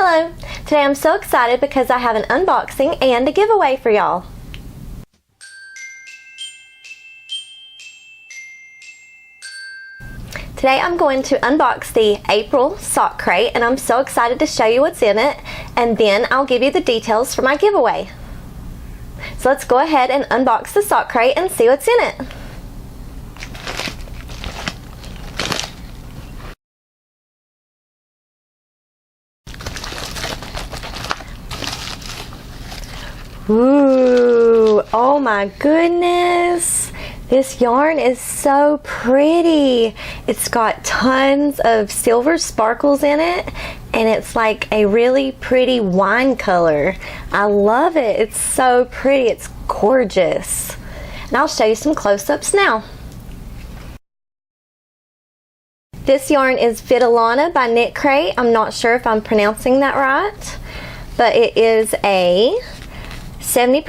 Hello! Today I'm so excited because I have an unboxing and a giveaway for y'all. Today I'm going to unbox the April SockCrate and I'm so excited to show you what's in it, and then I'll give you the details for my giveaway. So let's go ahead and unbox the SockCrate and see what's in it. Ooh, oh my goodness. This yarn is so pretty. It's got tons of silver sparkles in it, and it's like a really pretty wine color. I love it. It's so pretty. It's gorgeous. And I'll show you some close-ups now. This yarn is Vitalana by KnitCrate. I'm not sure if I'm pronouncing that right, but it is a 70%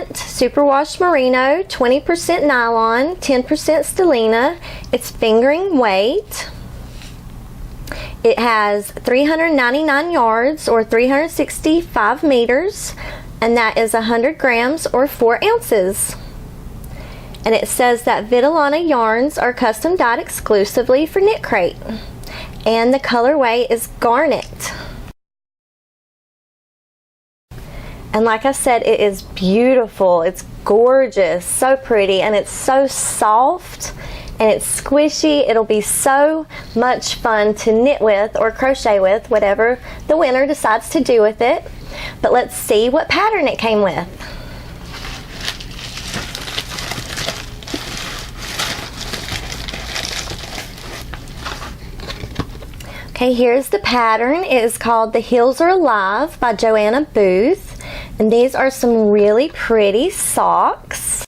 superwash merino, 20% nylon, 10% stellina. It's fingering weight. It has 399 yards or 365 meters, and that is 100 grams or 4 ounces. And it says that Vitalana yarns are custom dyed exclusively for KnitCrate, and the colorway is garnet. And like I said, it is beautiful. It's gorgeous, so pretty, and it's so soft and it's squishy. It'll be so much fun to knit with or crochet with, whatever the winner decides to do with it. But let's see what pattern it came with. Okay, here's the pattern. It is called The Hills Are Alive by Joanna Booth. And these are some really pretty socks.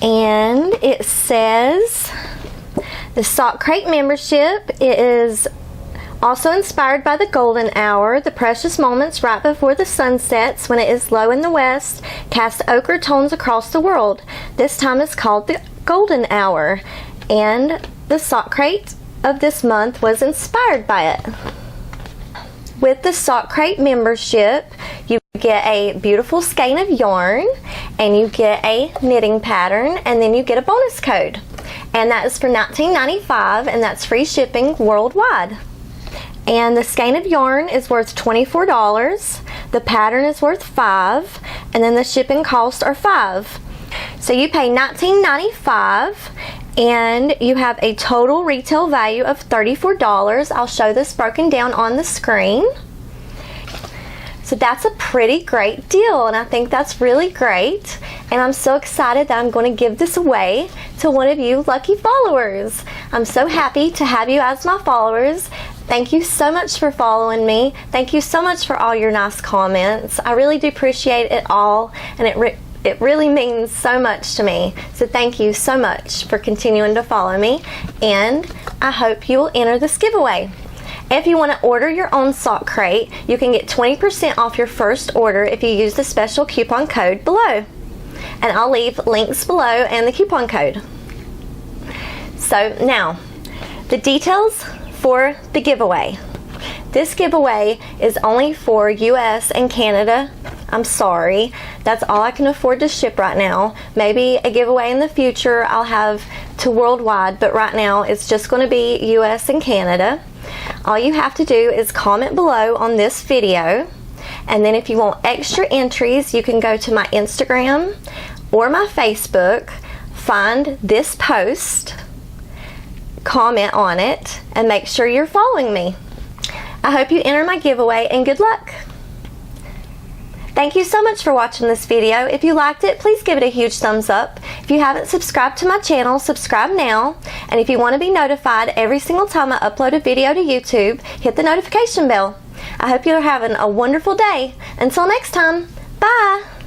And it says the SockCrate membership. It is also inspired by the golden hour, the precious moments right before the sun sets when it is low in the west, cast ochre tones across the world. This time is called the golden hour, and the SockCrate of this month was inspired by it. With the SockCrate membership, you get a beautiful skein of yarn, and you get a knitting pattern, and then you get a bonus code. And that is for $19.95, and that's free shipping worldwide. And the skein of yarn is worth $24, the pattern is worth $5, and then the shipping costs are $5. So you pay $19.95, and you have a total retail value of $34. I'll show this broken down on the screen. So that's a pretty great deal, and I think that's really great. And I'm so excited that I'm going to give this away to one of you lucky followers. I'm so happy to have you as my followers. Thank you so much for following me. Thank you so much for all your nice comments. I really do appreciate it all, and it really means so much to me. So thank you so much for continuing to follow me, and I hope you will enter this giveaway. If you want to order your own SockCrate, you can get 20% off your first order if you use the special coupon code below. And I'll leave links below and the coupon code. So now, the details for the giveaway. This giveaway is only for US and Canada. I'm sorry, that's all I can afford to ship right now. Maybe a giveaway in the future I'll have to worldwide, but right now it's just going to be US and Canada. All you have to do is comment below on this video, and then if you want extra entries, you can go to my Instagram or my Facebook, find this post, comment on it, and make sure you're following me. I hope you enter my giveaway, and good luck! Thank you so much for watching this video. If you liked it, please give it a huge thumbs up. If you haven't subscribed to my channel, subscribe now. And if you want to be notified every single time I upload a video to YouTube, hit the notification bell. I hope you're having a wonderful day. Until next time, bye!